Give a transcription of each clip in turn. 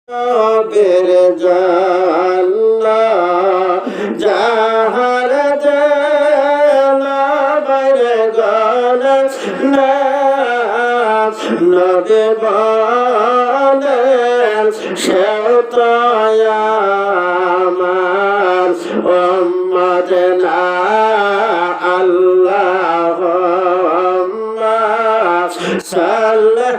বের জান্না জাহার জানা বাইরে গানা না নদে বানে শেতায়া আমার উম্মত না আল্লাহুম্মা সাল্লি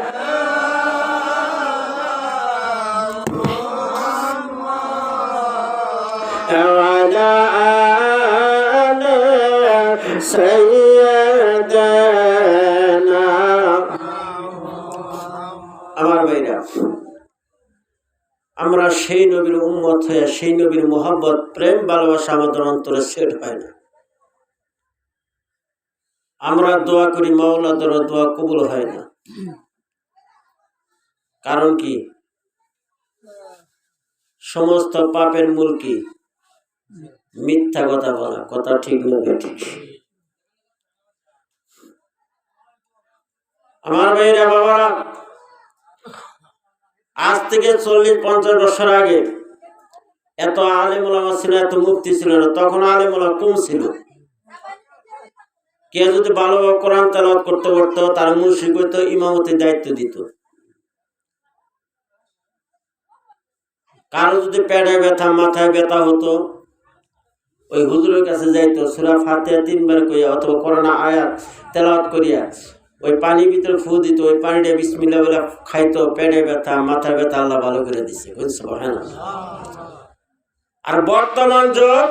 على آل سيدنا আমার ভাইরা, আমরা সেই নবীর উম্মত হয়ে সেই নবীর মোহাব্বত প্রেম ভালোবাসা আমাদের অন্তরে সেট হয় না। আমরা দোয়া করি, মাওলা দ্বারা দোয়া কবুল হয় না। কারণ কি? সমস্ত পাপের মূল কি? মিথ্যা কথা বলা। কথা ঠিক না ঠিক? আমার ভাইরা, বাবারা, আজ থেকে 40-50 বছর আগে এত আলেম ওলামা ছিল, এত মুফতি ছিল না। তখন আলেম ওলামা কম ছিল। কে যদি ভালোভাবে কোরআন তেলাওয়াত করতে পারতো, তার মুশরিক হইতো, ইমামতির দায়িত্ব দিত। কারো যদি পেটে ব্যথা, মাথায় ব্যথা হতো, ওই হুজুরের কাছে যাইতো, সূরা ফাতিহা 3 বার কইয়া অথবা কোরআন আয়াত তেলাওয়াত করিয়া ওই পানির ভিতরে ফু দিত, ওই পানিটা বিসমিল্লাহ বলে খাইতো। পেটে ব্যথা, মাথার ব্যথা আল্লাহ ভালো করে দিছে। সুবহানাল্লাহ। আর বর্তমান যুগ,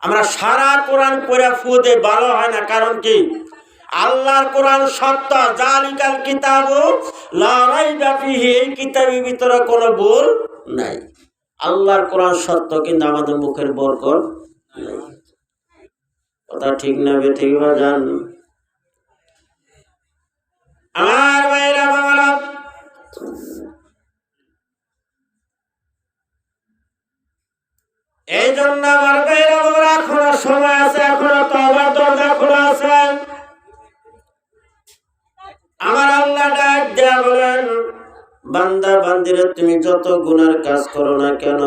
আমরা সারা কোরআন পড়ে ফু দেই, ভালো হয় না। কারণ কি? আল্লাহর কোরআন সত্য। জালিকাল কিতাবু লা রাইবা ফিহি, এই কিতাবের ভিতরে কোনো ভুল নাই। আল্লাহর কোরআন সত্য, কিন্তু আমাদের মুখের বরকত নাই। কথা ঠিক না ঠিক না জান? আমার ভাইরা, বাবারা, এই জন্য আমার ভাইরা, বাবারা, এখনো সময় আছে, এখনো তওবার দরজা খোলা আছে। আমার আল্লাহ ডাক দেয়া বলেন, বান্দা বান্দিরে, তুমি যত গুনার কাজ করো না কেন,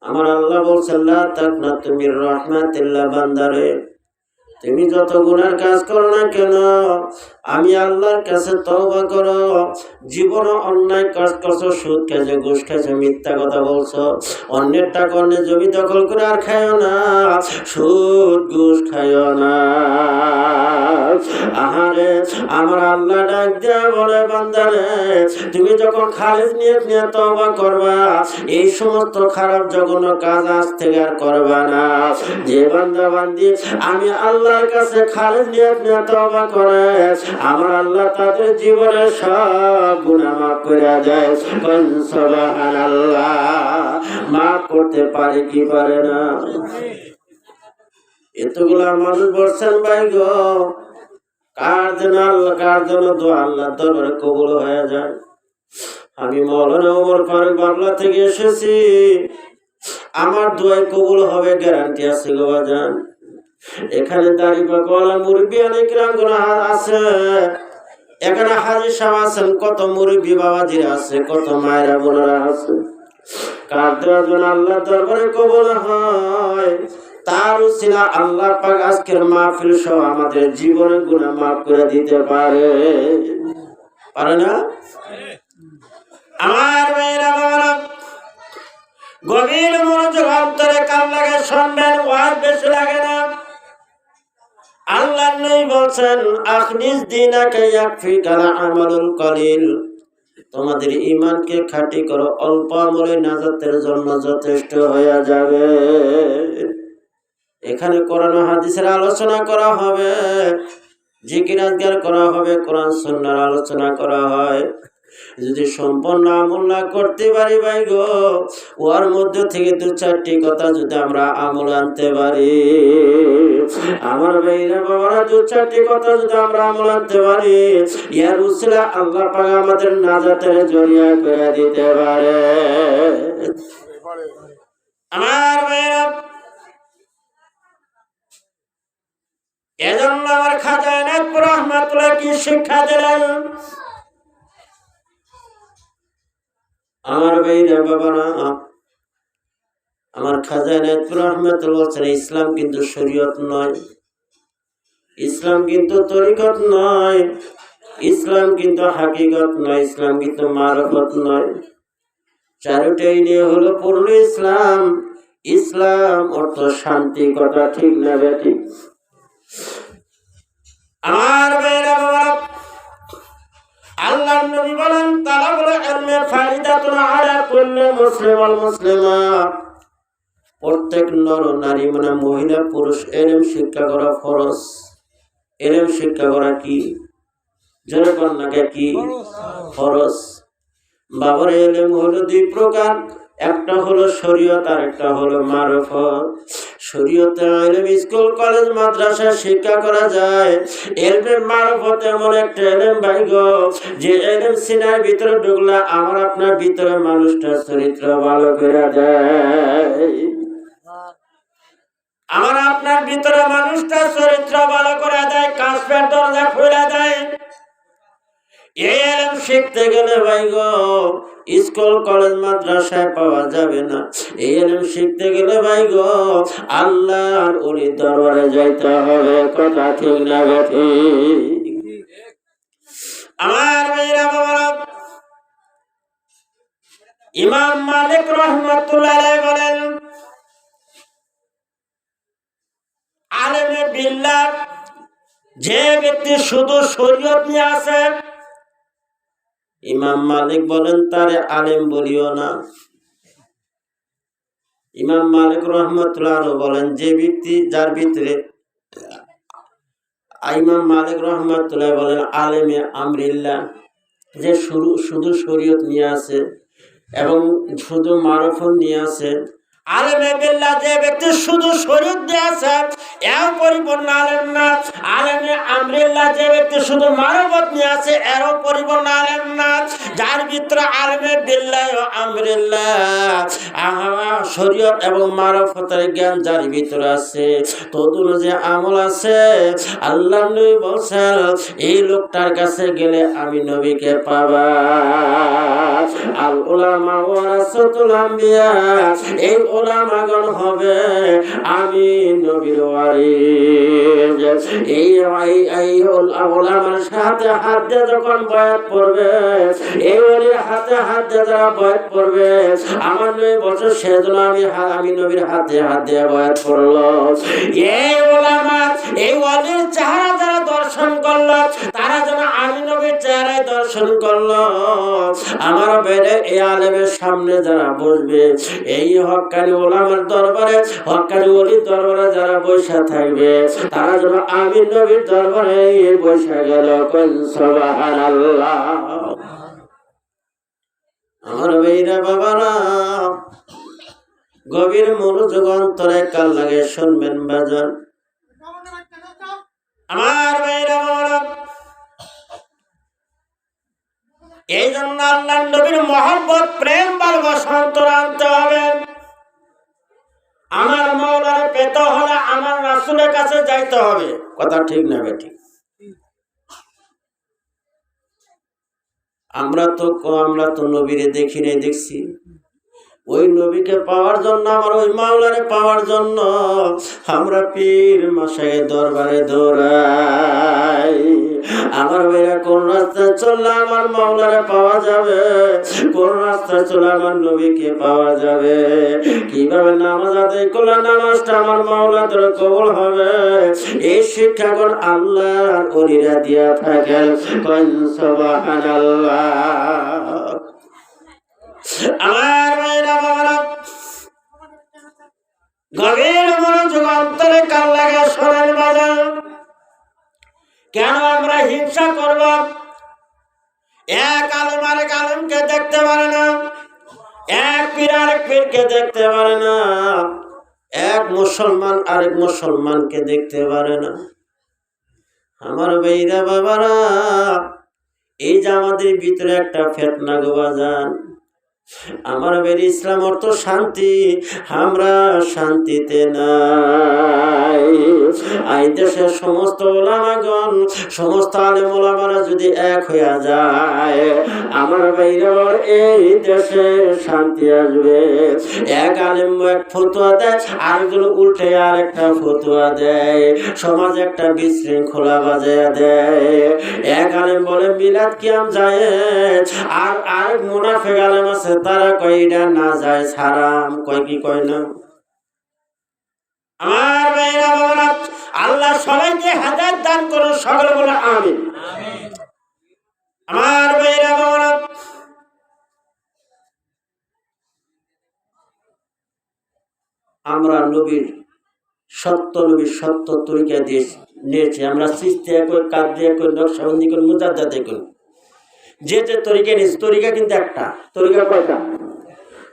আমার আল্লাহ বলছেন, লা তাকনাতু মির রাহমাতিল্লাহ, বান্দারে, তুমি যত গুনার কাজ করো না কেন, আমি আল্লাহর কাছে তওবা করো। জীবনে অন্যায় কাজ করছো, সুদ খাইছো, ঘুষ খাইছো, মিথ্যা কথা বলছো, অন্যের টাকা অন্যের জমি দখল করে আর খাইও না, সুদ ঘুষ খাইও না। আহারে, আমার আল্লাহ ডাক দেয়া বলে, বান্দারে, তুমি যখন খালিস নিয়ত নিয়ে তওবা করবা, এই সমস্ত খারাপ জঘন্য কাজ আজ থেকে আর করবা না। যে বান্দা বান্দি আমি আল্লাহর কাছে খালিস নিয়ত নিয়ে তওবা করে, আমার আল্লাহ তাদের জীবনের সব গুনাহ মাফ করে দেয়। সুবহানাল্লাহ। মাফ করতে পারে কি পারে না? এতগুলা মানুষ বলছেন, ভাই গো, কার জন্য দোয়া আল্লাহর দরবারে কবুল হয়ে যায়? আমি মাওলানা ওমর ফারুক বাংলা থেকে এসেছি, আমার দোয়াই কবুল হবে গ্যারান্টি আছে গো বাজান। এখানে দাড়ি পাকওয়ালা মুরব্বি অনেক রামগুলো আছে, এখানে হাজি সাহেব আছেন, কত মুরব্বি বাবাজিরা আছে, কত মায়েরা বোনেরা আছে। কার দোয়ার জন্য আল্লাহর দরবারে কবুল হয়, তার উসিলা আল্লাহ পাক আজকের মাহফিল সহ আমাদের জীবনের গুনাহ মাফ করে দিতে পারে। পারে না? আমার মেয়েরা, বাবারা, গভীর মনোযোগ অন্তরে কান লাগে শুনবেন, ওয়াজ বেশি লাগে না। আল্লাহ নবী বলছেন, আখনিস দিনাকা ইয়াকফিকাল আমালুল কলিল, তোমাদের ঈমানকে খাঁটি করো, অল্প আমলে নাজাতের জন্য যথেষ্ট হয়ে যাবে। এখানে কোরআন ও হাদিসের আলোচনা করা হবে, জিকির আজকার করা হবে, কোরআন সুন্নাহর আলোচনা করা হয়। যদি সম্পূর্ণ আমল না করতে পারি, ভাই গো, ওর মধ্যে থেকে 2-4টি কথা যদি আমরা আমল আনতে পারি, আমার ভাইরা বাবারা, 2-4টি কথা যদি আমরা আমল আনতে পারি, ইয়ার উসিলা আল্লাহ পাক আমাদের নাজাতের জরিয়া করে দিতে পারে। আমার ভাইরা, এজন্য আমার খাজা এনায়েতপুর রহমাতুল্লাহ কি শিক্ষা দিলেন? আমার ভাইরা বাবারা, আমার খাজা ইনায়েতুর রহমাতুল্লাহ বলছেন, ইসলাম কিন্তু শরীয়ত নয়, ইসলাম কিন্তু তরিকত নয়, ইসলাম কিন্তু হাকিকত নয়, ইসলাম কিন্তু মারফত নয়। চারটাই নিয়ে হলো পূর্ণ ইসলাম। ইসলাম অর্থ শান্তি, কথা ঠিক না বেঠিক? আমার ভাইরা বাবারা, আল্লাহর নবী বলেন, তালাবুল ইলমি ফারিদাতুন আলা কুল্লি মুসলিম ওয়াল মুসলিমা। প্রত্যেক নর নারী মানে মহিলা পুরুষ ইলম শিক্ষা করা ফরজ। ইলম শিক্ষা করা কি? জোরে কোন না কি? ফরজ। বাবার ইলম হলো দুই প্রকার, একটা হলো শরীয়ত আর একটা হলো মারফত। শরীয়তে ইলম স্কুল কলেজ মাদ্রাসা শিক্ষা করা যায়। ইলমের মারফত এমন একটা ইলম ভাই গো, যে ইলম সিনার ভিতরে ঢুকলে আমার আপনার ভিতরে মানুষটার চরিত্র ভালো করে দেয়। আমার আপনার ভিতরে মানুষটার চরিত্র ভালো করে দেয়, কাঁচপের দরজা খুলে দেয়। এই ইলম শিখতে গেলে ভাই গো স্কুল কলেজ মাদ্রাসায় পাওয়া যাবে না। এই ইলম শিখতে গেলে ভাই গো আল্লাহর ওলির দরবারে যাইতে হবে, কথা ঠিক না ঠিক? আমার ভাইরা বাবারা, ইমাম মালিক রাহমাতুল্লাহ আলাইহি বলেন, আলেমে বিল্লাহ যে ব্যক্তি শুধু শরীয়ত নিয়ে আছে, ইমাম মালিক বলেন তারে আলেম বলিও না। ইমাম মালিক রাহমাতুল্লাহ আলাইহি বলেন, যে ব্যক্তি যার ভিতরে, ইমাম মালিক রাহমাতুল্লাহ বলেন আলেমে আমরিল্লাহ, যে শুধু শরীয়ত নিয়ে আছে এবং শুধু মারফত নিয়ে আছে। আলেমে বিল্লাহ যে ব্যক্তি শুধু শরীয়ত নিয়ে আছে, এও পরিপূর্ণ আলেম না। আলেমে আমরিল্লাহ যে ব্যক্তি শুধু মারফত নিয়ে আছে, এরও পরিপূর্ণ আলেম না। যার ভিতরে আলেমে বিল্লাহ ও আমরিল্লাহ শরীয়ত এবং মারফতের জ্ঞান যার ভিতরে আছে, তদুন যে আমল আছে, আল্লাহ নবী বলছেন এই লোকটার কাছে গেলে আমি নবীকে পাবা। আল উলামা ওয়ারাসাতুল আম্বিয়া, এই উলামাগণ হবে আমি নবীর ওয়ারিস। এই উলামার সাথে হাত দিয়ে যখন বয়াত পড়বে, এই ওলির হাতে হাত দিয়ে যারা বয়াত পড়বে, আমার নবী বছর সেজন্য আমি নবীর হাতে হাত দিয়ে বয়াত পড়লো। এই উলামা, এই ওলির চেহারা যারা দর্শন করলো, তারা যেন আমি নবীর চেহারায় দর্শন করলো। আমার বেড়ে এই আলেমের সামনে যারা বসবে, এই হক্কানি ওলামার দরবারে, হক্কানি ওলির দরবারে যারা বসে থাকবে, তারা যেন আমি নবীর দরবারে বসে গেল। সুবহানাল্লাহ। আমার ভাইরা বাবারা, গভীর মনোযোগ অন্তরে কাল লাগে শুনবেন বাজার। আমার ভাইরা বাবারা, এই জন্য আল্লাহ নবীর মহব্বত, প্রেম, ভালোবাসা অন্তরে আনতে হবে। আমার মাওলার পেতে হলে আমার রাসূলের কাছে যাইতে হবে, কথা ঠিক না বেঠিক? আমরা তো নবীরে দেখি নাই, দেখছি। ওই নবীকে পাওয়ার জন্য, আমার ওই মাওলারে পাওয়ার জন্য আমরা পীর মাশায়ের দরবারে দৌড়াই। আমার ভাইরা, কোন রাস্তায় চললে আমার মাওলারে পাওয়া যাবে, কোন রাস্তায় চলে আমার নবীকে পাওয়া যাবে, কিভাবে নামাজ আদায় করলে নামাজটা আমার মাওলাদের কবুল হবে, এই শিক্ষাগুণ আল্লাহর ওলিরা দিয়া থাকেন। সুবহানাল্লাহ। আমার ভাইরা বাবারা, গভীর মনোযোগ অন্তরে কান লাগা শোনেন বাজার। কেন আমরা হিংসা করব? এক আলেম আরেক আলেমকে দেখতে পারে না, এক পীর আরেক পীরকে দেখতে পারে না, এক মুসলমান আরেক মুসলমানকে দেখতে পারে না। আমার ভাইরা বাবারা, এই যে আমাদের ভিতরে একটা ফিতনা গো বাজান, আমার বেরি ইসলাম অর্থ শান্তি, আমরা শান্তিতে নাই। এই দেশের সমস্ত ওলামাগণ, সমস্ত আলেম ওলামারা যদি এক হইয়া যায়, আমার বাইরের এই দেশে শান্তি আসবে। এক আলেম এক ফতোয়া দেয়, আরেকজন উল্টে আর একটা ফতোয়া দেয়, সমাজে একটা বিশৃঙ্খলা বাজায় দেয়। এক আলেম বলে মিলাদ কিয়াম যায়, আর আরেক মুনাফিক আলেম আছে তারা কয় এটা না যায় হারাম। কয় কি কয় না? আমার ভাইরা বাবারা, আল্লাহ সবাইকে হেদায়েত দান করুন, সকলে বলে আমিন। আমার ভাইরা বাবারা, আমরা নবীর সত্য তরিকা দিয়ে নিয়েছি। আমরা সিস্তিয়া কই, কাদরিয়া কই, নকশবন্দি কই, মুজাদ্দিদ কই, যে তরিকা নিয়েছি, তরিকা কিন্তু একটা। তরিকা কয়টা?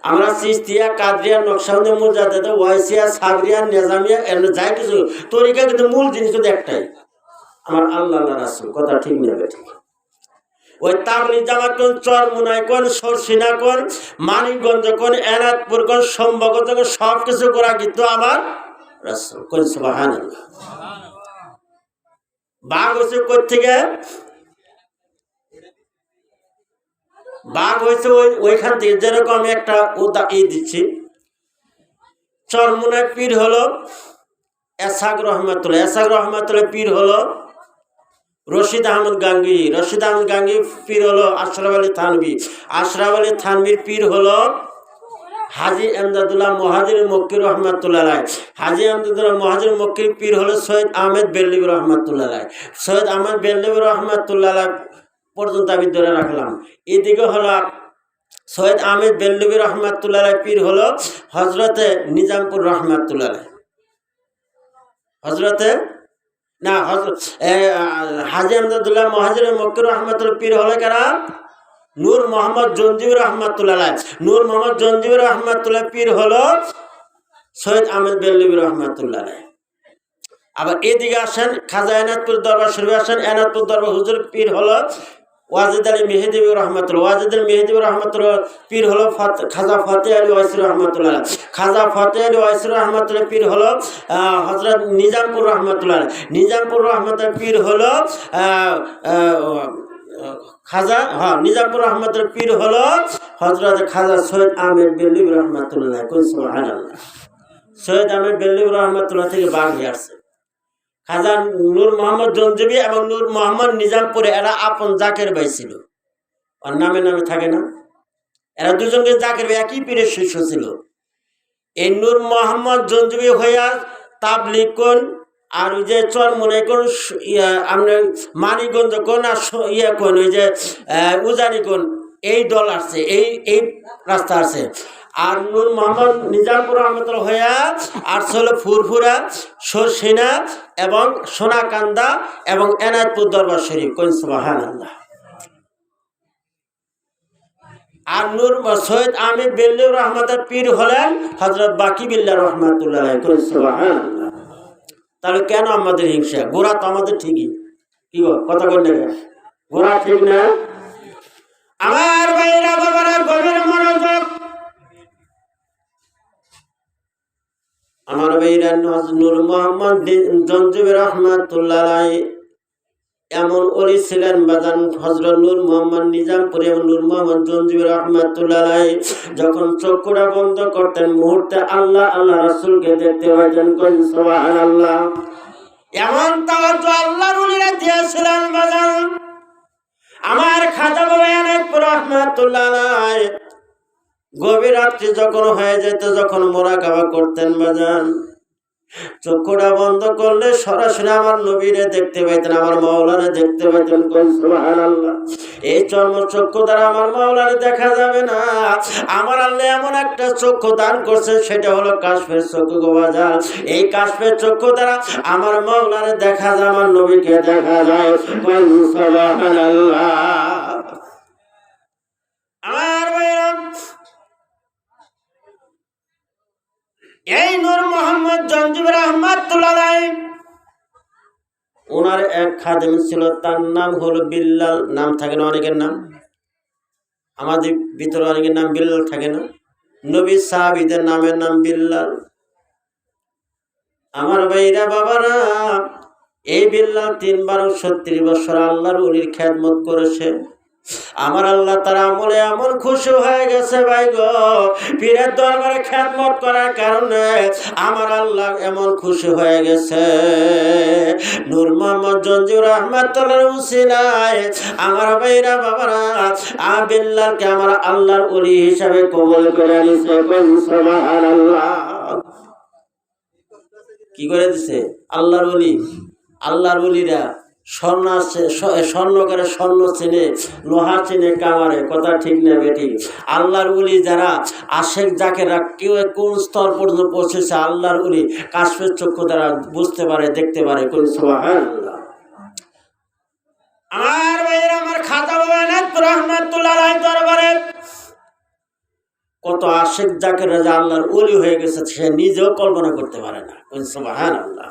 আমরা সিস্তিয়া, কাদরিয়া, নকশবন্দি, মুজাদ্দিদ, ওয়াইসিয়া, সাবরিয়া, নিজামিয়া, যাই কিছু তরিকা কিন্তু মূল জিনিস কিন্তু একটাই, আমার আল্লাহ রাসূল। কথা ঠিক নেবে ঠিক। ওই তাবলিগ জামাত কোন, চরমুনাই কোন, সরসিনা কোন, মানিকগঞ্জ কোন, এনাদপুর কোন, সম্ভবত কোন, সব কিছু করা কিন্তু আমার রাসূল। কোন সুবহানাল্লাহ। বাঘ হয়েছে কোত্থেকে? বাঘ হয়েছে ওইখান থেকে। যেরকম আমি একটা দিচ্ছি, চরমুনাই পীর হলো এসাক রহমাতুল্লাহ, এসাক রহমাতুল্লাহ পীর হলো রশিদ আহমদ গাঙ্গি, রশিদ আহমদ গাঙ্গি পীর হলো আশরাফ আলী থানভী, আশরাফ আলী থানভীর পীর হলো হাজী এমদাদুল্লাহ মুহাজির মক্কি রহমাতুল্লাহ আলাইহ, হাজী এমদাদুল্লাহ মুহাজির মক্কির পীর হলো সৈয়দ আহমেদ বেল্লিবি রহমাতুল্লাহ আলাইহ। সৈয়দ আহমেদ বেল্লিবি রহমাতুল্লাহ আলাইহ পর্যন্ত আমি ধরে রাখলাম। এদিকে হলো সৈয়দ আহমেদ বেল্লিবি রহমাতুল্লাহ আলাইহ পীর হলো হজরতে নিজামপুর রহমাতুল্লাহ আলাইহ, হজরতে না হাজী এমদাদুল্লাহ মুহাজির মক্কি রহমাতুল্লাহ পীর হলো কারা? নূর মোহাম্মদ জঞ্জিবুর রহমাতুল্লাহ আলাইহ। নূর মোহাম্মদ জঞ্জিবুর রহমাতুল্লাহ পীর হলো সৈয়দ আহমেদ বেল্লিবি রহমাতুল্লাহ আলাইহ। আবার এদিকে আসেন, খাজা এনাদপুর দরবার শরীফে আসেন, এনাদপুর দরবার হুজুর পীর হলো ওয়াজিদ আলী মেহেদিবি রহমাতুল্লাহ, ওয়াজিদ আলী মেহেদিবি রহমাতুল্লাহ পীর হলো খাজা ফতেহ আলী ওয়াইসি রহমাতুল্লাহ, খাজা ফতেহ আলী ওয়াইসি রহমাতুল্লাহ পীর হলো হজরত নিজামপুর রহমাতুল্লাহ, নিজামপুর রহমাতুল্লাহ পীর হলো খাজা নিজামপুর রহমাতুল্লাহ পীর হলো হজরত খাজা সৈয়দ আহমেদ বেল্লিবি রহমাতুল্লাহ। কোন সুবহানাল্লাহ। সৈয়দ আহমেদ বেল্লিবি রহমাতুল্লাহ থেকে বাঘ আসছে। খাজা নূর মোহাম্মদ জঞ্জিবি এবং নূর মোহাম্মদ নিজামপুরে এরা আপন জাকের ভাই ছিল, আর নামে নামে থাকে না, এরা দুজনকে জাকের ভাই, একই পীরের শিষ্য ছিল। এই নূর মোহাম্মদ জঞ্জিবি হইয়া তাবলিগ কোন, আর ওই যে চরমুনাই কোন, আমরা মানিকগঞ্জ কোন, আর কোন, ওই যে উজানি কোন, এই দল আসছে, এই রাস্তা আছে। আর নূর মোহাম্মদ নিজামপুর রহমতুল্লাহ হইয়া আর হলো ফুরফুরা, সরসিনা এবং সোনাকান্দা এবং এনায়তপুর দরবার শরীফ। কোন সুবহানাল্লাহ। আর নূর সৈয়দ আহমেদ বেল্লিবি রহমাতুল্লাহ পীর হলেন হযরত বাকি বিল্লাহ রহমাতুল্লাহ আলাইহি। কোন সুবহানাল্লাহ। তাহলে কেন আমাদের হিংসা? গোড়া তো আমাদের ঠিকই, কি কথা কই না, গোড়া ঠিক না? আমার ভাইরা বাবারা, গভীর মনোযোগ। আমার ভাইরা, নূর মোহাম্মদ জঞ্জিবি রহমাতুল্লাহ আলাইহি এমন ওলি ছিলেন বাজান, হযরত নূর মোহাম্মদ নিজামপুরি এবং নূর মোহাম্মদ জঞ্জিবি রহমাতুল্লাহ আলাইহি যখন চক্ষুটা বন্ধ করতেন, মুহূর্তে আল্লাহ আল্লাহ রাসূলকে দেখতে পাইতেন। কোন সুবহানাল্লাহ। এমন তাওয়াজ্জু আল্লাহর ওলিরা দিয়েছিলেন বাজান। আমার খাজা বাবা এনায়েতপুর রহমাতুল্লাহ আলাইহি গভীর রাত্রি যখন হয়ে যেত, যখন মুরাকাবা করতেন বাজান, চক্ষুটা বন্ধ করলে সরাসরি আমার নবীরে দেখতে পাইতেন, আমার মাওলানা দেখতে পাইতেন। কোন সুবহানাল্লাহ। এই চর্মচক্ষু দ্বারা আমার মাওলানা দেখা যাবে না, আমার আল্লাহ এমন একটা চক্ষু দান করছে, সেটা হলো কাশফের চক্ষু গো বাজার। এই কাশফের চক্ষু দ্বারা আমার মাওলানা দেখা যায়, আমার নবীকে দেখা যায়। কোন সুবহানাল্লাহ। আমার ভাইরা, এই নূর মোহাম্মদ জঞ্জিবি রহমাতুল্লাহ আলাইহি ওনার এক খাদেম ছিল, তার নাম হলো বিল্লাল। নাম থাকে না অনেকের নাম? আমাদের ভিতরে অনেকের নাম বিল্লাল থাকে না? নবীর সাহাবীদের নামের নাম বিল্লাল। আমার ভাইরা বাবারা, এই বিল্লাল ৩৬২ বছর আল্লাহর ওলির খেদমত করেছে। আমার আল্লাহ তার আমলে এমন খুশি হয়ে গেছে ভাই গো, পীরের দরবারে খেদমত করার কারণে আমার আল্লাহ এমন খুশি হয়ে গেছে। নূর মোহাম্মদ জঞ্জুর রহমাতুল্লাহ উসিলায় আমার ভাইরা বাবারা, বিল্লালকে আমার আল্লাহর ওলি হিসাবে কবুল করে নিছে। সুবহানাল্লাহ। কি করে দিছে? আল্লাহর ওলি। আল্লাহর ওলিরা স্বর্ণ করে স্বর্ণ চেনে, লোহা চেনে কামারে, কথা ঠিক না বেটি? আল্লাহর ওলি যারা আশেক জাকেরা কেউ কোন স্তর পর্যন্ত পৌঁছেছে আল্লাহর ওলি কাশফের চক্ষু দ্বারা বুঝতে পারে, দেখতে পারে। কোন সুবহানাল্লাহ। আমার ভাইয়ের আমার খাজা বাবা রহমাতুল্লাহ আলাইহির দরবারে কত আশেক জাকেরা যে আল্লাহর ওলি হয়ে গেছে সে নিজেও কল্পনা করতে পারে না। কোন সুবহানাল্লাহ।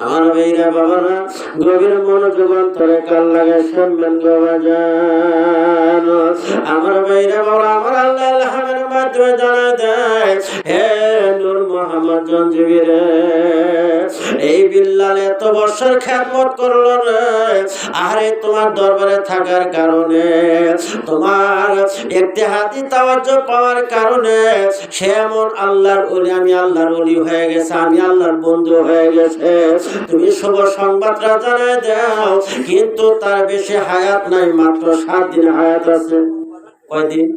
আমার ভাইরা বাবারা, গভীর মনোযোগ অন্তরে কাল লাগে শুনবেন গো বাজান। আমার ভাইরা বাবা, আমার আল্লাহ ইলহামের মাধ্যমে জানায় দেয়, হে নূর মোহাম্মদ জঞ্জিবি রে, এই বিল্লাল এত বছর খেদমত করলো রে, আরে তোমার দরবারে থাকার কারণে, তোমার ইত্তেহাদি তাওয়াজ্জুহ পাওয়ার কারণে সে এমন আল্লাহর ওলি, আমি আল্লাহর ওলি হয়ে গেছে, আমি আল্লাহর বন্ধু হয়ে গেছে। তুমি শুভ সংবাদটা জানাই দাও। কিন্তু তার বেশি হায়াত নাই, মাত্র 7 দিন হায়াত আছে। কয়দিন?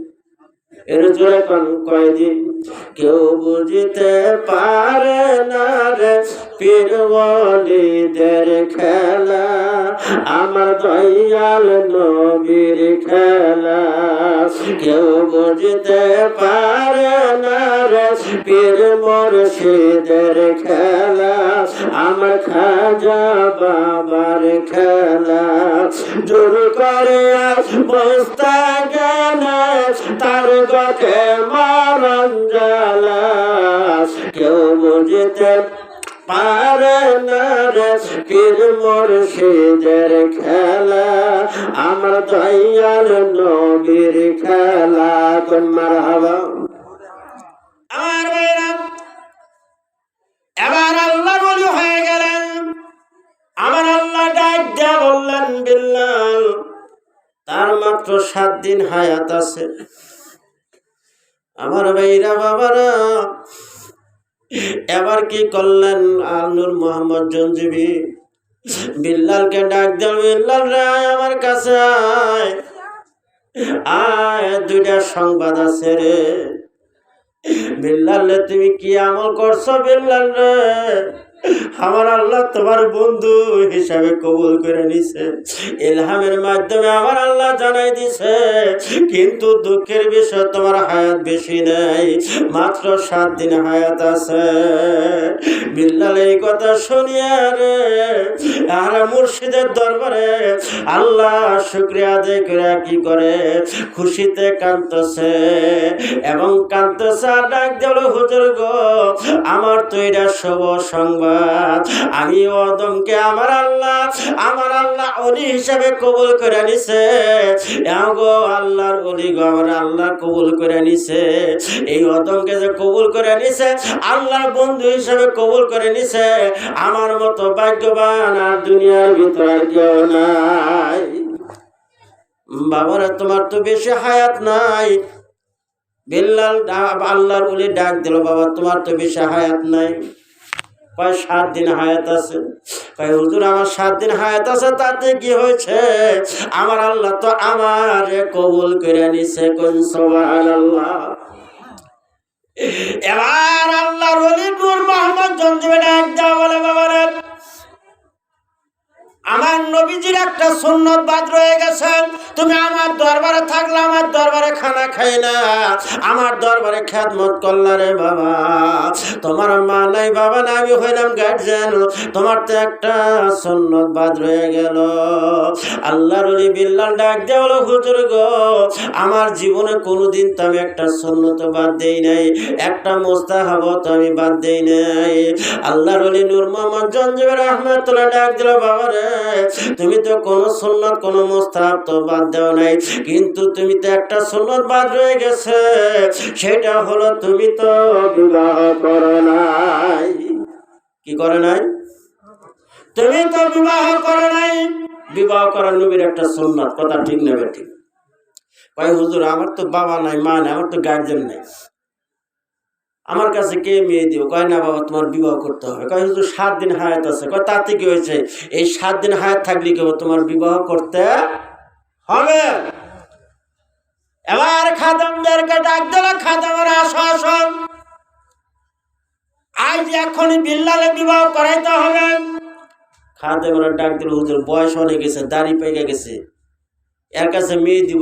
এর জোরে কোন কয়দিন? কেউ বুঝতে পারে না রে পীর ওলিদের খেলা, আমার দয়াল নবীর খেলা। কেউ বুঝতে পারে না রে পীর মুর্শিদের খেলা, আমার খাজা বাবার খেলা। জোর করে বস্তা গেল তার গতে মরণ জ্বালা, কেউ বুঝতে পারে না রে পীর মুর্শিদের খেলা, আমার দয়াল নবীর খেলা। কোন মারহাবা। আমার ভাইরা, এবার আল্লাহর ওলি হয়ে গেলেন। আমার আল্লাহ ডাক দিয়া বললেন, বিল্লাল তার মাত্র 7 দিন হায়াত আছে। আমার ভাইরা বাবারা, এবার কি করলেন নূর মোহাম্মদ জঞ্জিবি? বিল্লালকে ডাক দেন, বিল্লাল রে আমার কাছে আয়, আয়, 2টা সংবাদ আছে রে। বিল্লাল রে তুমি কি আমল করছো? বিল্লাল রে আমার আল্লাহ তোমার বন্ধু হিসাবে কবুল করে নিছে, ইলহামের মাধ্যমে আমার আল্লাহ জানাই দিছে। কিন্তু দুঃখের বিষয় তোমার হায়াত বেশি নেই, মাত্র 7 দিন হায়াত আছে। বিল্লাল এই কথা শুনিয়া রে আর মুর্শিদের দরবারে আল্লাহ শুকরিয়া আদায় করে কি করে খুশিতে কাঁদতেছে এবং কাঁদতেছে। আর ডাক দিল, হুজুর গো, আমার তো এটা শুভ সংবাদ, আমি ওদমকে আমার আল্লাহ ওলি হিসাবে কবুল করে নিছে। গো আল্লাহর ওলি গো, আমার আল্লাহ কবুল করে নিছে। এই ওদমকে যে কবুল করে নিছে, আল্লাহর বন্ধু হিসাবে কবুল করে নিছে, আমার মতো ভাগ্যবান আর দুনিয়ার ভিতরে কেউ নাই। বাবারা তোমার তো বেশি হায়াত নাই। বিল্লাল আল্লাহর ওলি ডাক দিল, বাবা তোমার তো বেশি হায়াত নাই। কয় 7 দিন হায়াত আছে। কয় হুজুর আমার 7 দিন হায়াত আছে, তাতে কি হয়েছে? আমার আল্লাহ তো আমারে কবুল করে নিছে। কোন সুবহানাল্লাহ। এবার আল্লাহর ওলি নূর মোহাম্মদ জঞ্জিবি ডাক দেয়া বলে, বাবারে আমার নবীজির একটা সুন্নত বাদ রয়ে গেছে, তুমি আমার দরবারে থাকলে আমার দরবারে খানা খাইলা আমার দরবারে খিদমত করলা রে বাবা। তোমার মা নাই বাবা নাই, আমি হইলাম গার্জিয়ান, তোমার তো একটা সুন্নত বাদ রয়ে গেল। আল্লাহর ওলি বিল্লাল ডাক দিয়ে বলো, হুজুর গো, আমার জীবনে কোনোদিন তো আমি একটা সুন্নত বাদ দেই নাই, একটা মুস্তাহাব তো আমি বাদ দেই নাই। আল্লাহর ওলি নূর মোহাম্মদ জঞ্জুবের রহমাতুল্লাহ ডাক দিল, বাবা রে, তুমি তো কোনো সুন্নত কোনো মুস্তাহাব তো বাদ দেও নাই, কিন্তু তুমি তো একটা সুন্নত বাদ রয়ে গেছে, সেটা হলো তুমি তো বিবাহ করো নাই। কি করে নাই? তুমি তো বিবাহ করো নাই। বিবাহ করার নবীর একটা সুন্নাত, কথা ঠিক না বেঠিক? কয় হুজুর, আমার তো বাবা নাই, মা নাই, আমার তো গার্জেন নাই, আমার কাছে কে মেয়ে দিও? কয় না বাবা, তোমার বিবাহ করতে হবে। কয় হুজুর 7 দিন হায়াত আছে। কয় তাতে কি হয়েছে, এই 7 দিন হায়াত থাকলে কেউ তোমার বিবাহ করতে হবে। এবার খাদেমদেরকে ডাক দিল, খাদেমরা আসো আসো, আজ এখনই বিল্লালে বিবাহ করাইতে হবে। খাদেমরা ডাক দিল, হুজুর বয়স অনেক গেছে, দাড়ি পেকে গেছে, এর কাছে মেয়ে দিব,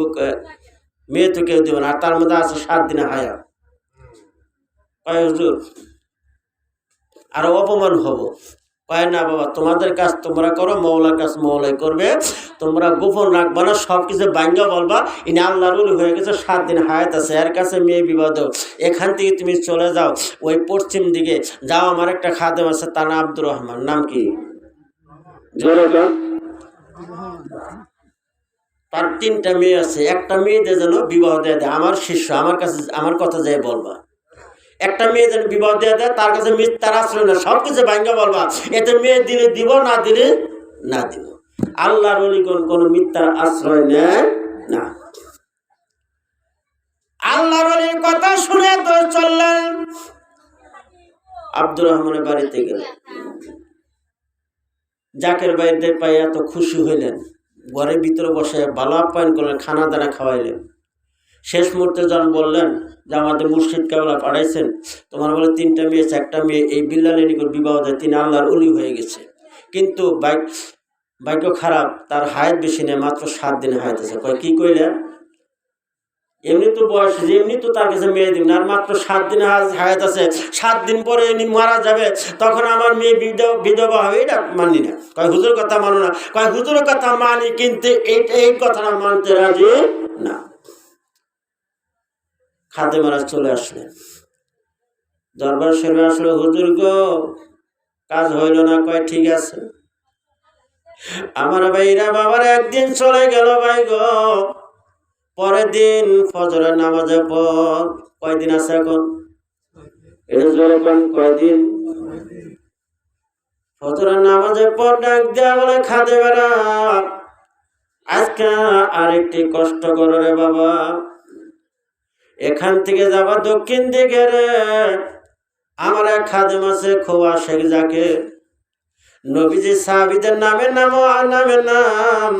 মেয়ে তো কেউ দিব না, আর তার মধ্যে আছে 7 দিনে হায়াত। কয় হুজুর আরো অপমান হব। কয় না বাবা, তোমাদের কাজ তোমরা করো, মওলার কাজ মওলাই করবে, তোমরা গোপন রাখবা না, সবকিছু ভাঙ্গা বলবা ইনি আল্লাহর ওলি হয়ে গেছে, 7 দিন হায়াত আছে, এর কাছে মেয়ে বিবাহ দাও। এখান থেকে তুমি চলে যাও ওই পশ্চিম দিকে যাও, আমার একটা খাদেম আছে, তার নাম আব্দুর রহমান। নাম কি? তার 3টা মেয়ে আছে, একটা মেয়ে দিয়ে যেন বিবাহ দিয়ে দেয়, আমার শিষ্য, আমার কাছে আমার কথা যেয়ে বলবা, একটা মেয়ে যেন বিবাহ দিয়ে দেয়, তার কাছে মিথ্যার আশ্রয় না, সবকিছু ভাঙ্গা বলবা, এতে মেয়ে দিলে দিব, না দিলে না দিব। আল্লাহর ওলিগণ কোন মিথ্যার আশ্রয় নেয় না। আল্লাহর ওলির কথা শুনে তো চললেন আব্দুর রহমানের বাড়িতে গেলেন। জাকের বাড়িতে পাই এত খুশি হইলেন, ঘরের ভিতরে বসে ভালো আপ্যায়ন করলেন, খানা দানা খাওয়াইলেন। শেষ মুহূর্তে যখন বললেন যে আমাদের মুর্শিদ কেবলা পাঠাইছেন, তোমার বলে 3টা মেয়ে আছে, একটা মেয়ে এই বিল্লালের নিকট বিবাহ দেয়, তিনি আল্লাহর ওলি হয়ে গেছে, কিন্তু ভাগ্য খারাপ, তার হায়াত বেশি নেই, মাত্র 7 দিন হায়াত আছে। কয় কি কইলেন? এমনি তো বয়স, এমনি তো তার কাছে মেয়ে দিন, আর মাত্র 7 দিন হায়াত আছে, 7 দিন পরে এমনি মারা যাবে, তখন আমার মেয়ে বিধবা হবে, এটা মানি না। কয় হুজুর কথা মানো না? কয় হুজুরের কথা মানি, কিন্তু এই কথাটা মানতে রাজি না। খাদেমারা চলে আসলেন, দরবার সেরে আসলো, হুজুর গো, কাজ হইল না। কয় ঠিক আছে। আমার ভাইরা বাবার একদিন চলে গেল ভাই গো, পরের দিন ফজরের নামাজের পর, কয়দিন আছে এখন? কয়দিন? ফজরের নামাজের পর ডাক দেয়া বলে, খাদেমারা আজকে আরেকটি কষ্ট করো রে বাবা, এখান থেকে যাবা দক্ষিণ দিকে রে, আমার এক খাদেম আছে খুব আশেক, যাকে নবীজি সাহাবীদের নামের নাম,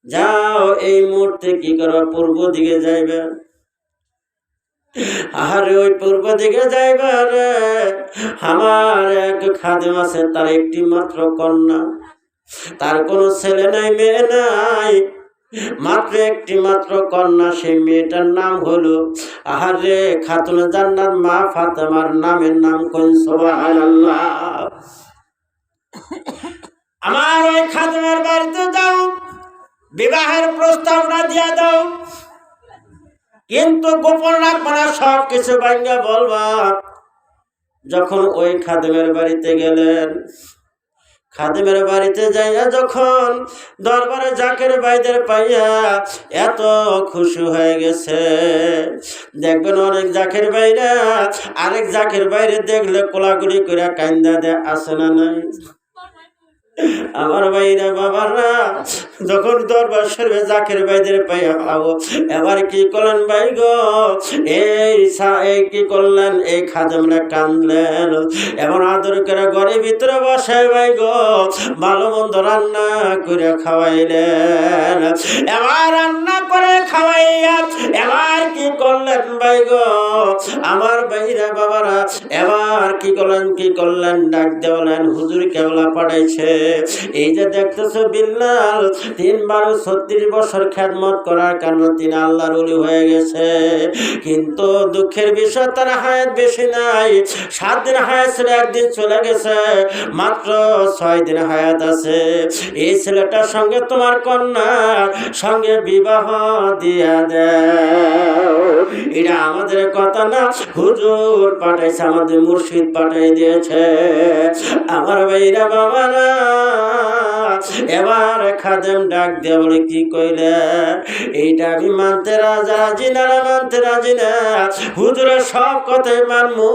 যাও এই মুহূর্তে কি করো, পূর্ব দিকে যাইবে। আরে ওই পূর্ব দিকে যাইবে রে, আমার এক খাদেম আছে, তার একটি মাত্র কন্যা, তার কোনো ছেলে নাই মেয়ে নাই, মাত্র একটি মাত্র কন্যা, সেই মেয়েটার নাম হলো আহারে খাতুনে জান্নাত মা ফাতেমার নামের নাম কোন? সুবহানাল্লাহ। আমার ওই খাতুনের বাড়িতে যাও, বিবাহের প্রস্তাবটা দিয়ে দাও, কিন্তু গোপন রাখবা না, সব কিছু ভাঙ্গা বলবা। যখন ওই খাদেমের বাড়িতে গেলেন, খাদেমের বাড়িতে যাইয়া যখন দরবারে জাকের ভাইদের পাইয়া এত খুশি হয়ে গেছে, দেখবেন অনেক জাকের ভাইরা আরেক জাকের বাইরে দেখলে কোলাকুলি করে কান্দা দেয়, আছে না নাই? আমার ভাইরা বাবারা যখন দরবার শরীফে জাকের ভাইদের পাইয়া পাবো, এবার কি করলেন ভাই গো, এই কি করলেন, এই খাদেমরা কান্দলেন, এমন আদর করে ঘরের ভিতরে বসে ভাই গো ভালো মন্দ রান্না করে খাওয়াইলেন। এবার রান্না করে খাওয়াইয়া এবার কি করলেন ভাই গো, আমার ভাইরা বাবারা এবার কি করলেন ডাক দেওয়ালেন হুজুর কেবলা পাঠাইছে। এই যে দেখতেছো বিল্লাল ৩-১২-৩৬ বছর খেদমত করার কারণে তিনি আল্লাহর ওলি হয়ে গেছে, কিন্তু দুঃখের বিষয় তার হায়াত বেশি নাই। 7 দিন হায়াত ছিল, 1 দিন চলে গেছে, মাত্র 6 দিন হায়াত আছে। এই ছেলেটার সঙ্গে তোমার কন্যার সঙ্গে বিবাহ দিয়া দেও। এটা আমাদের কথা না, হুজুর পাঠাইছে, আমাদের মুর্শিদ পাঠাই দিয়েছে। আমার ভাইরা বাবারা এবার খাদেম ডাক দিয়ে বলে কি কইলে এইটা আমি মানতে রাজি না, মানতে রাজি না। হুজুরের সব কথাই মানবো,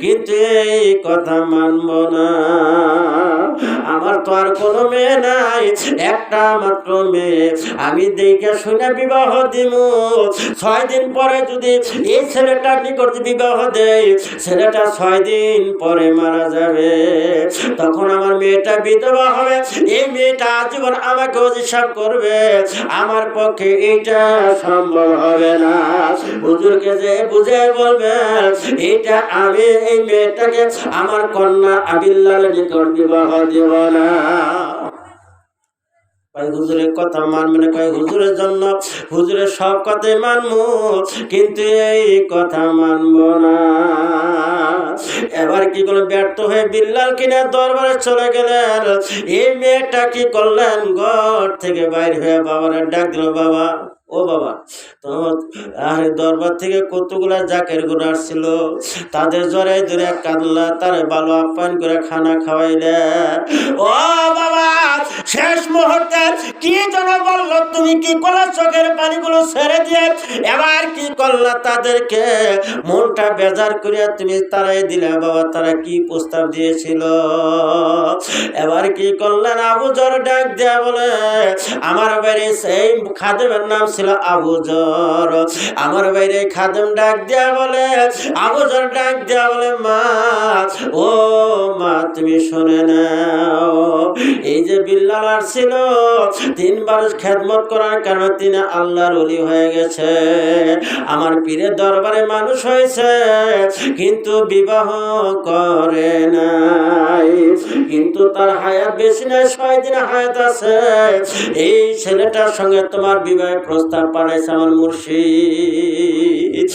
কিন্তু এই কথা মানবো না। আমার তো আর কোনো মেয়ে নাই, একটা মাত্র মেয়ে, আমি দেখে শুনে বিবাহ দিব। 6 দিন পরে যদি এই ছেলেটার নিকট বিবাহ দেয়, ছেলেটা 6 দিন পরে মারা যাবে, তখন আমার মেয়েটা বিধবা হবে। এই মেয়েটা আজীবন আমাকে অভিশাপ করবে, আমার পক্ষে এটা সম্ভব হবে না। হুজুরকে যে বুঝে বলবেন এটা আমি এই মেয়েটাকে আমার কন্যা বিল্লালের নিকট বিবাহ দিব না। হুজুরের কথা মানবে না, হুজুরের জন্য হুজুরের সব কথাই মানবো, কিন্তু এই কথা মানবো না। এবার কি করলো, ব্যর্থ হয়ে বিল্লাল কিনা দরবারে চলে গেলেন। এই মেয়েটা কি করলেন, ঘর থেকে বাইর হয়ে বাবারা ডাক দিল, বাবা ও বাবা, তো আরে দরবার থেকে কতগুলা জাকের গুণ আসছিল, তাদের জড়াই ধরে কাঁদলা, তারে ভালো আপ্যায়ন করে খানা খাওয়াইলে। ও বাবা, শেষ মুহূর্তে কি যেন বললো, তুমি কি করলে, চোখের পানিগুলো ছেড়ে দিয়ে এবার কি করলা, তাদেরকে মনটা বেজার করিয়া তুমি তারাই দিলে। বাবা তারা কি প্রস্তাব দিয়েছিল, এবার কি করলেন, আবু জর ডাক দেয়া বলে, আমার বাইরে সেই খাদেমের নাম ছিল আবু জর, আমার বাইরে খাদেম ডাক দেয়া বলে, আবু জর ডাক দেয়া বলে, মা ও মা তুমি শুনে নাও, এই যে বিল্লাল ছিল 3 বার খেদমত করার কারণে তিনি আল্লাহর ওলি হয়ে গেছে, আমার পীরের দরবারে মানুষ হয়েছে, কিন্তু বিবাহ করে নাই, কিন্তু তার হায়াত বেশি নাই, 6 দিন হায়াত আছে। এই ছেলেটার সঙ্গে তোমার বিবাহের প্রস্তাব পাঠাইছে আমার মুর্শিদ।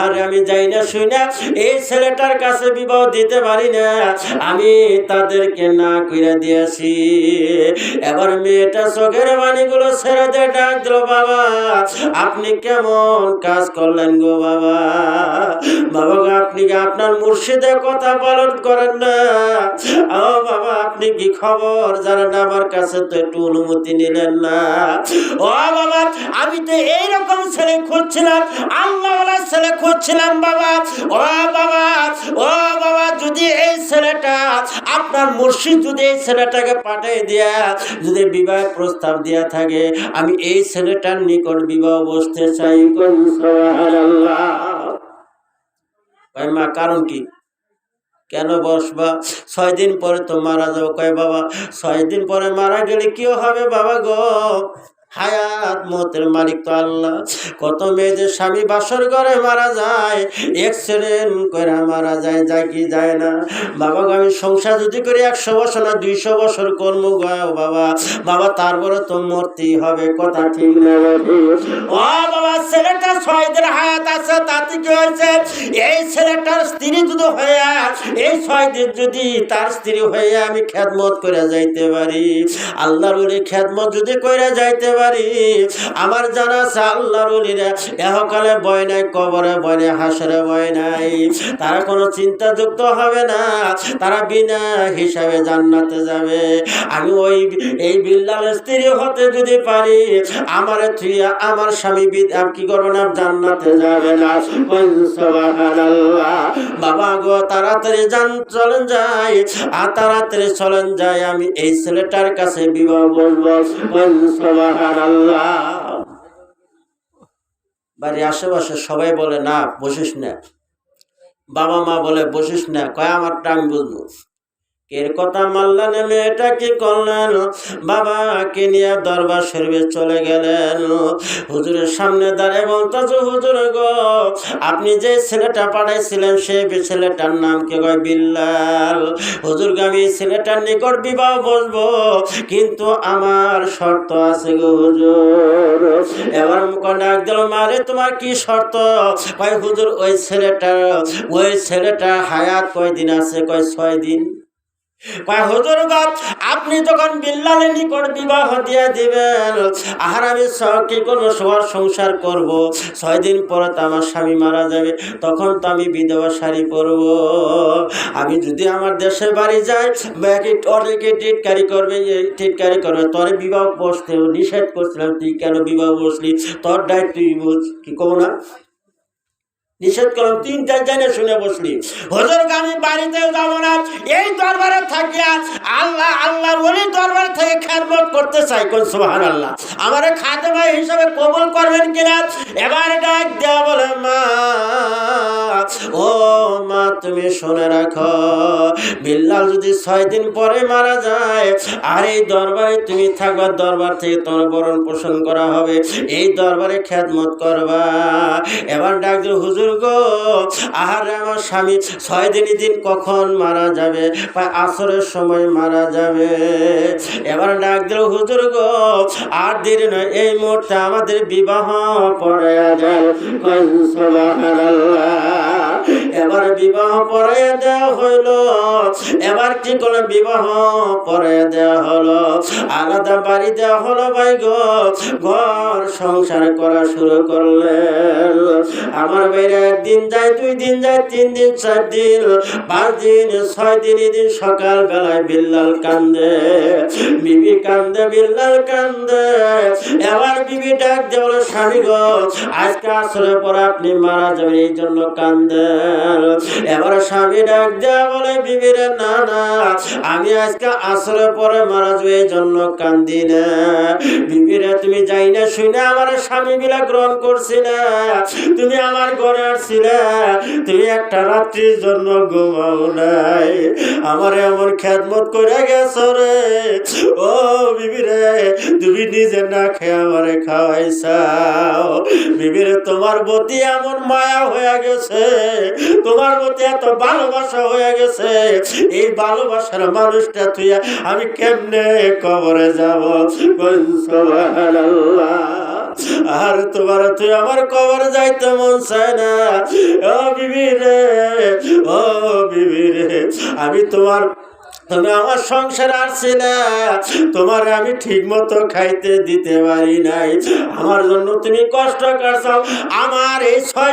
আরে আমি যাই না শুই না এই ছেলেটার কাছে বিবাহ দিতে পারি না, আমি তাদেরকে না কইরা দিয়েছি। এবার মেয়েটা চোখের বাণীগুলো ছেড়ে দিয়ে ডাক দিল, বাবা আপনি কেমন কাজ করলেন গো বাবা, বাবা গো আপনি কি আপনার মুর্শিদের কথা পালন করেন না? ও বাবা আপনি কি খবর জানেন, আমার কাছে তো একটু অনুমতি নিলেন না? ও বাবা আমি তো এইরকম ছেলে খুঁজছিলাম, আল্লাহওয়ালা ছেলে খুঁজছিলাম বাবা। ও বাবা, ও বাবা যদি এই ছেলেটা আপনার মুর্শিদ যদি এই ছেলেটাকে পাঠিয়ে দিয়া যদি বিবাহ প্রস্তাব দিয়া থাকে, আমি এই ছেলেটার নিকট বিবাহ বসতে চাই। সুবহানাল্লাহ। ভাই মা কারণ কি, কেন বসবা? 6 দিন পরে তো মারা যাবো। কয় বাবা 6 দিন পরে মারা গেলে কি হবে বাবা গো, হায়াত মতের মালিক তো আল্লাহ। কত মেয়েদের স্বামী বাসর ঘরে মারা যায়, অ্যাক্সিডেন্ট করে মারা যায়, যায় কি যায় না? বাবা গো আমি সংসার যদি করি 100 বছর না 200 বছর কর্ম গাও বাবা, বাবা তারপরে তো মরতেই হবে, কথা ঠিক না? ও বাবা ছেলেটা 6 দিন হায়াত আছে, তাতে কি হয়েছে, এই ছেলেটার স্ত্রী যদি হয়ে এই 6 দিন যদি তার স্ত্রী হয়ে আমি খেদমত করে যাইতে পারি, আল্লাহর ওলি খেদমত যদি করে যাইতে পারি, আমার জানা আছে আল্লাহর ওলিরা এহকালে ভয় নাই, কবরে ভয় নাই, হাসরে ভয় নাই, তারা কোনো চিন্তা যুক্ত হবে না, তারা বিনা হিসাবে জান্নাতে যাবে। আমি ওই এই বিল্লালের স্ত্রী হতে যদি পারি, আমার থুইয়া আমার স্বামী কি করবে না, জান্নাতে যাবে না। সুবহানাল্লাহ। বাবা গো তাড়াতাড়ি চলেন যায়, আর তাড়াতাড়ি চলেন যায়, আমি এই ছেলেটার কাছে বিবাহ বলবো। সুবহানাল্লাহ। বাড়ির আশেপাশে সবাই বলে না বসিস না, বাবা মা বলে বসিস না, কয় আমারটা আমি বুঝবো। এর কথা মানলেন, মেয়েটা কি করলেন, বাবাকে নিয়ে দরবার শরীফে চলে গেলেন। হুজুরের সামনে দাঁড়িয়ে বলতেছে, হুজুর গো, আপনি যে ছেলেটা পাঠাইছিলেন সেই ছেলেটার নাম কি কয় বিল্লাল। হুজুর গো, আমি ছেলেটার নিকট বিবাহ বসবো, কিন্তু আমার শর্ত আছে গো হুজুর। এবার মুখ ডাক দিল, মারে তোমার কি শর্ত? কয় হুজুর, ওই ছেলেটা হায়াত কয়দিন আছে? কয় 6 দিন। কয় হুজুর গো, আপনি যখন বিল্লালের নিকট বিবাহ দিয়ে দিবেন, আর আমি কি কোনো সংসার করব, 6 দিন পরে তো আমার স্বামী মারা যাবে, তখন তো আমি বিধবা শাড়ি পরব। আমি যদি আমার দেশের বাড়ি যাই, অনেকে টিটকারি করবে, তোর বিবাহ বসতে নিষেধ করছিলাম, তুই কেন বিবাহ বসলি? তোর দায়িত্ব তুই বুঝ। কি কব না, নিষেধ করলাম, 3টা জেনে শুনে বসলি। হুজুর আমি বাড়িতেও যাব না, এই দরবারে থাকিয়া আল্লাহর ওলি দরবার থেকে খেদমত করতে চাই। কোন সুবহানাল্লাহ। আমারে খাদেমা হিসাবে কবুল করবেন কিনা? এবার ডাক দেয়া বলে, মা, ও মা, তুমি শুনে রাখো, বিল্লাল যদি 6 দিন পরে মারা যায়, আর এই দরবারে তুমি থাকবা, দরবার থেকে তোমার বরণ পোষণ করা হবে, এই দরবারে খেদমত করবা। এবার ডাক দিল, হুজুর গো, আহারে আমার স্বামী 6 দিন কখন মারা যাবে? আসরের সময় মারা যাবে। এবার ডাক দিল, হুজুর গো, আর দেরি নয়, এই মুহূর্তে আমাদের বিবাহ পড়াইয়া যায়। এবার বিবাহ পড়াইয়া দেওয়া হইল। এবার কি করে বিবাহ পড়াইয়া দেওয়া হলো, আলাদা বাড়ি দেওয়া হলো। ভাই গো, ঘর সংসার করা শুরু করলেন। আমার বাইরে 1 দিন যায়, 2 দিন যায়, 3 দিন, 4 দিন, 5 দিন, 6 দিন। এদিন সকাল বেলায় বিল্লাল কান্দে, বিবি কান্দে, বিল্লাল কান্দে। এবার বিবি ডাক দিয়ে বলে, স্বামী গো, আজকে আসরের পর আপনি মারা যাবেন, এই জন্য কান্দেন। এবার স্বামী ডাক দেওয়া বলে, বিবিরে, না না, আমি আজকে আসরের পরে মারা যাবো, এই জন্য কান্দি না। বিবিরে, তুমি যাই না শুনে আমার স্বামী বিলা গ্রহণ করছিলে, তুমি আমার ঘরে আসছিলে, তুমি একটা রাত্রির জন্য ঘুমাও নাই, আমার এমন খেদমত করে গেছো রে। ও বিবিরে, তুমি নিজে না খেয়ে আমারে খাওয়াইছাও। বিবিরে, তোমার প্রতি এমন মায়া হয়ে গেছে, তোমার প্রতি এত ভালোবাসা হয়ে গেছে, এই ভালোবাসার মানুষটা তুই আমি কেমনে কবরে যাব? সুবহানাল্লাহ। আর তোমার তুই আমার কবরে যাইতে মন চায় না। ও বিবি রে, ও বিবি রে, আমি তুমি আমার সংসার আসছিলে, তোমার আমি ঠিক মতো খাইতে দিতে পারি নাই, আমার জন্য তুমি কষ্ট করছো। আমার এই 6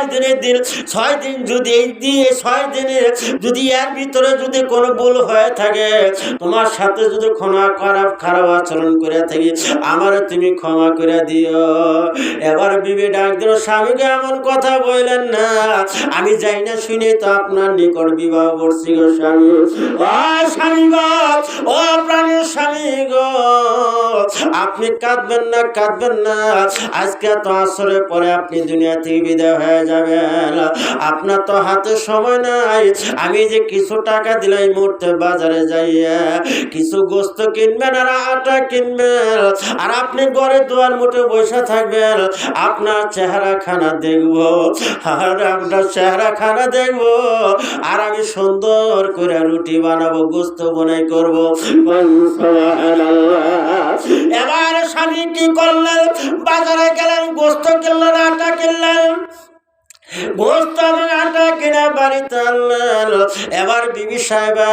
দিন যদি এই দিয়ে 6 দিনে যদি এর ভিতরে যদি কোনো ভুল হয়ে থাকে, তোমার সাথে যদি খারাপ আচরণ করে থাকি, আমার তুমি ক্ষমা করে দিও। এবার বিবি ডাক দিল, স্বামীকে এমন কথা বললেন না, আমি যাই না শুনে তো আপনার নিকট বিবাহ করছি গো স্বামী। স্বামী গো, ও প্রাণের স্বামী গো, আপনি কাঁদবেন না। আজকে তো আসরের পরে আপনি দুনিয়া থেকে বিদায় হয়ে যাবেন, আপনার তো হাতে সময় নাই। আমি যে কিছু টাকা দিলাম, এই মুহূর্তে বাজারে যাইয়া কিছু গোস্ত কিনবেন আর আটা কিনবেন, আর আপনি ঘরে দুয়ার মুঠে বসে থাকবেন, আপনার চেহারা খানা দেখবো, আর আপনার চেহারা খানা দেখবো, আর আমি সুন্দর করে রুটি বানাবো, গোস্ত বনাই করবো। এবার স্বামী কি করলেন? বাজারে গেলেন, গোস্ত কিনলেন, আটা কিনলেন, গোস্ত এবং আটা কিনে বাড়িতে আনলেন। এবার বিবি সাহেবা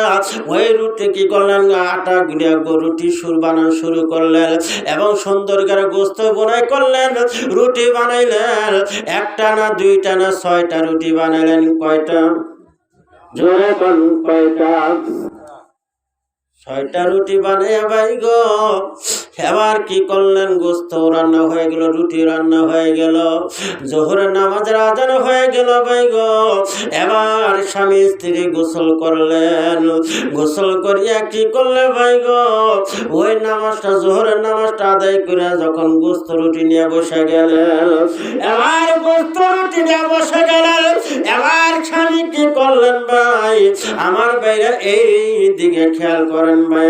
ওই রুটি কি করলেন, আটা গুলিয়া রুটি বানানো শুরু করলেন, এবং সুন্দর করে গোস্ত বোনাই করলেন, রুটি বানাইলেন। 1টা না 2টা না 6টা রুটি বানাইলেন। কয়টা? জোরে কোন কয়টা? 6টা রুটি বানিয়ে ভাই গো, এবার কি করলেন, গোস্ত রান্না হয়ে গেল, রুটি রান্না হয়ে গেল, জোহরের নামাজের আজান হয়ে গেল ভাই গো। এবার স্বামী স্ত্রী গোসল করলেন, গোসল করিয়া কি করলে ভাই গো, ওই নামাজটা, জোহরের নামাজটা আদায় করে যখন গোস্ত রুটি নিয়ে বসে গেলেন, এবার গোস্ত রুটি নিয়ে বসে গেলেন, এবার স্বামী স্বামী কি করলেন ভাই? আমার ভাইরা এই দিকে খেয়াল করেন ভাই,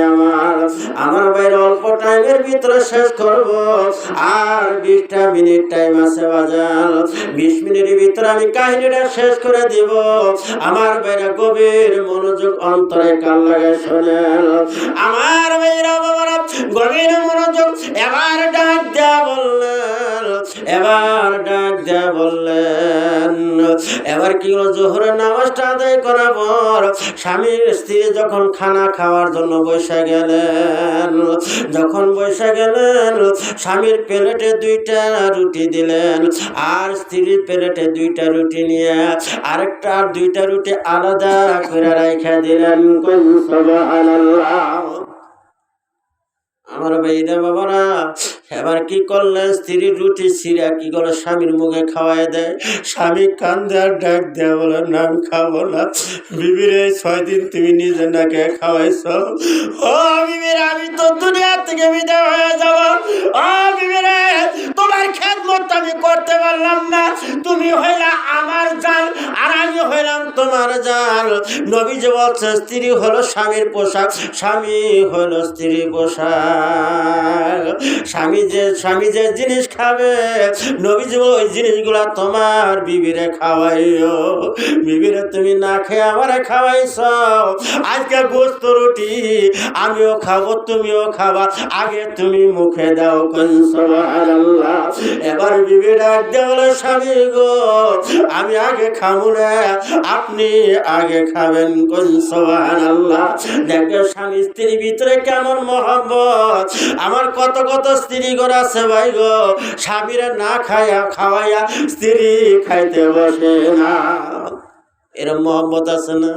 আমার ভাইরা অল্প টাইমের ভিতরে শেষ করব, আর 20টা মিনিট টাইম আছে বাজার। 20 মিনিটের ভিতরে আমি কাহিনীটা শেষ করে দিব। আমার ভাইরা গভীর মনোযোগ অন্তরে কান লাগায় শোনেন। আমার ভাইরা বাবারা গভীর মনোযোগ। এবার ডাক দেয়া বললেন, এবার কি হলো, জোহরের নামাজটা আদায় করার পর স্বামীর স্ত্রী যখন খানা খাওয়ার জন্য বসে গেলেন, স্বামীর প্লেটে 2টা রুটি দিলেন, আর স্ত্রীর প্লেটে 2টা রুটি নিয়ে আরেকটা 2টা রুটি আলাদা করে রেখে দিলেন। সুবহানাল্লাহ। আমার ভাইরা বাবারা এবার কি করলেন, স্ত্রীর রুটি ছিঁড়া কি করে স্বামীর মুখে খাওয়াই দেয়। স্বামী কান্দে আর ডাক দেয়া বলে, না আমি খাবো না। বিবিরে 6 দিন তুমি নিজে না কে খাওয়াইছ। ও বিবিরে, আমি তো দুনিয়া থেকে বিদায় হয়ে যাব। ও বিবিরে, তোমার খেদমত আমি করতে পারলাম না। তুমি হইলা আমার জান, আর আমি হইলাম তোমার জান। নবী যে বলছে স্ত্রী হলো স্বামীর পোশাক, স্বামী হলো স্ত্রীর পোশাক। স্বামী যে জিনিস খাবে, নবীজি ওই জিনিসগুলা তোমার বিবিরে খাওয়াইও। বিবিরে তুমি না খেয়ে আমারে খাওয়াইছ। আজকে গোস্ত রুটি আমিও খাবো, তুমিও খাবা, আগে তুমি মুখে দাও। সুবহানাল্লাহ। এবার বিবি ডাক দিয়ে বলে, স্বামী গো, আমি আগে খাবো না, আপনি আগে খাবেন। সুবহানাল্লাহ। দেখো স্বামী স্ত্রীর ভিতরে কেমন মহব্বত। আমার কত কত স্ত্রী ঘর আছে ভাই গো, স্বামীরা না খাওয়াইয়া স্ত্রী খাইতে বসে না। এরকম মহব্বত আছে না?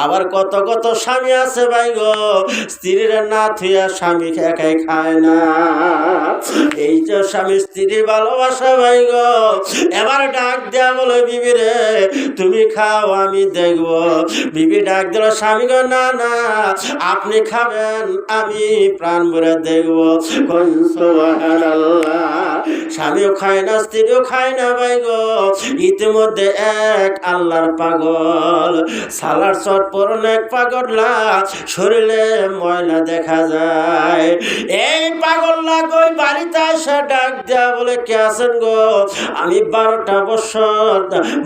আবার কত কত স্বামী আছে ভাই গো, স্ত্রীরা না থুইয়া স্বামী একাই খায় না। এই যে স্বামী স্ত্রীর ভালোবাসা ভাই গো। এবার ডাক দেয়া বলে, বিবি রে তুমি খাও, আমি দেখবো। বিবি ডাক দিল, স্বামী গো, না না আপনি খাবেন, আমি প্রাণ ভরে দেখবো। সুবহানাল্লাহ। স্বামীও খায় না, স্ত্রীও খায় না ভাই গো। ইতিমধ্যে এক আল্লাহর পাগল, সালার চট পরন এক পাগলা, শরীরে ময়লা দেখা যায়। এই পাগলা গো বাড়িতে এসে ডাক দেয়া বলে, কে আছেন গো? আমি 12টা বছর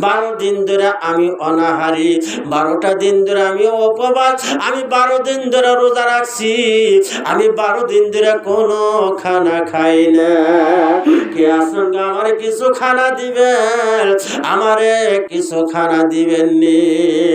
12 দিন ধরে আমি অনাহারি, 12টা দিন ধরে আমি উপবাস, আমি 12 দিন ধরে রোজা রাখছি, আমি 12 দিন ধরে কোনো খানা খাই না। কে আছেন গো? আমারে কিছু খানা দিবেন, আমারে কিছু খানা দিবেন নি?